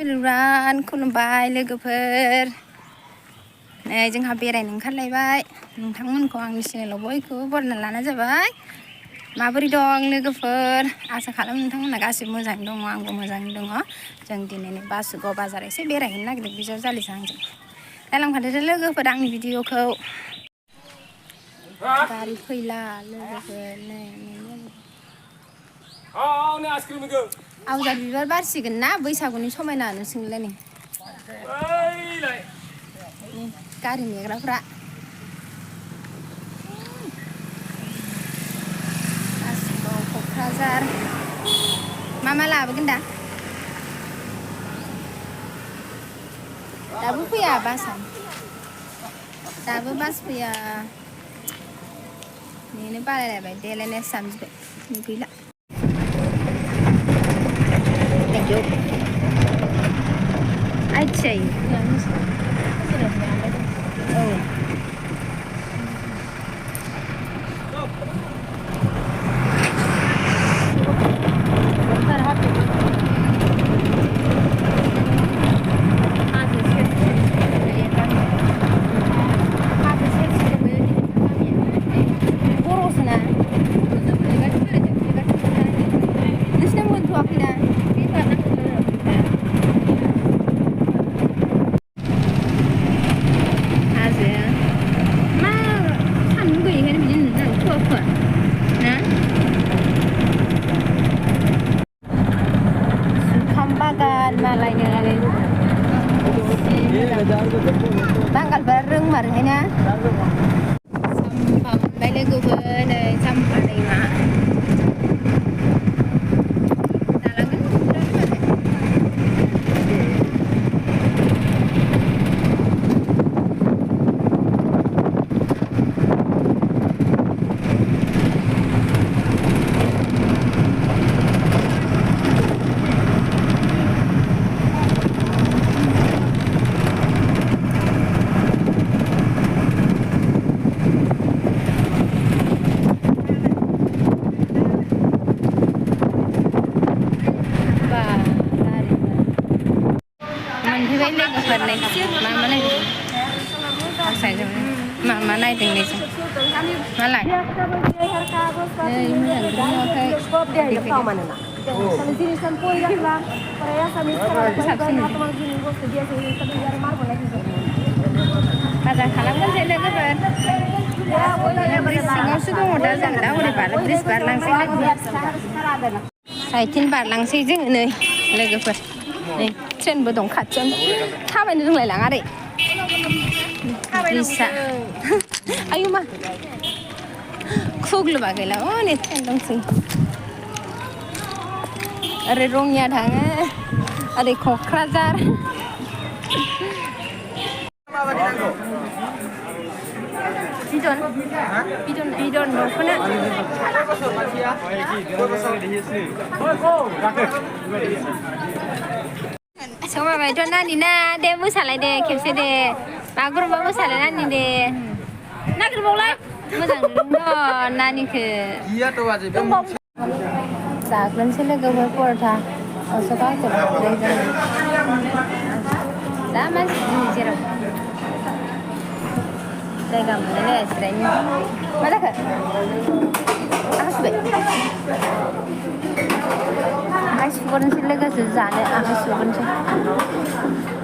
खुलुमबाय खुलुमबाय लोगोफोर नै जोंहा बेरायनो ओंखारलायबाय नोंथांमोनखौ आंनि चेनेलाव बयखौबो बरायना लानाय जाबाय माबोरै दं लोगोफोर आसा खालामो नोंथांमोना गासिबो मोजाङै दङ आंबो मोजाङै दङ जों दिनैनि बासुगाव बाजार एसे बेरायहैनो नागिरदों बिजावजालिजों आंजों नायलांफादो लोगोफोर आंनि भिडिअखौ गारि फैला लोगोफोर नै आवजार बिबार बारसिगोन ना बैसागुनि समायना नुसिगोनलाय नै गारि नेग्राफ्रा बासुगाव क'क्राझार मा लाबोगोन दा दाबो फैया बासआ दाबो बास फैया नेनो बालायलायबाय देलायनायसो जानोसै गैला आइथिआइ बांगालफोरा रोंमारोहायना साम्फा मोनबाय लोगोफोर नै साम्फा दैमा मा नायदों नै जों मालाय बाजार खालामगोनसै लोगोफोर ब्रिज सिङावसो दङ दा जों दा हरै ब्रिज बारलांसै साइथिं बारलांसै जोङो नै लोगोफोर नै ट्रेनबो दं खाथियावनो थाबायनो रोंलायलाङा आरो ब्रिजआ आयु मा खुग्लुबा गैला नै ट्रेन दंसै ओरै रङिया थाङो ओरै क'क्राझार बिदन दख'ना समायबायथ' नानि ना दे मोसालाय दे खेबसे दे बागुरुम्बा मोसालाय नानि दे नागिरबावलाय मोजां नुदों नानिखौ जाग्रोनोसै लोगोफोर पर'था जा मानसि दिनै जेराव जायगा मोनलाय जिरायनो मा जाखो आखाइ सुबाय आखाइ सुगोरनोसै लोगोसे जानो आखाइ सुगोरनोसै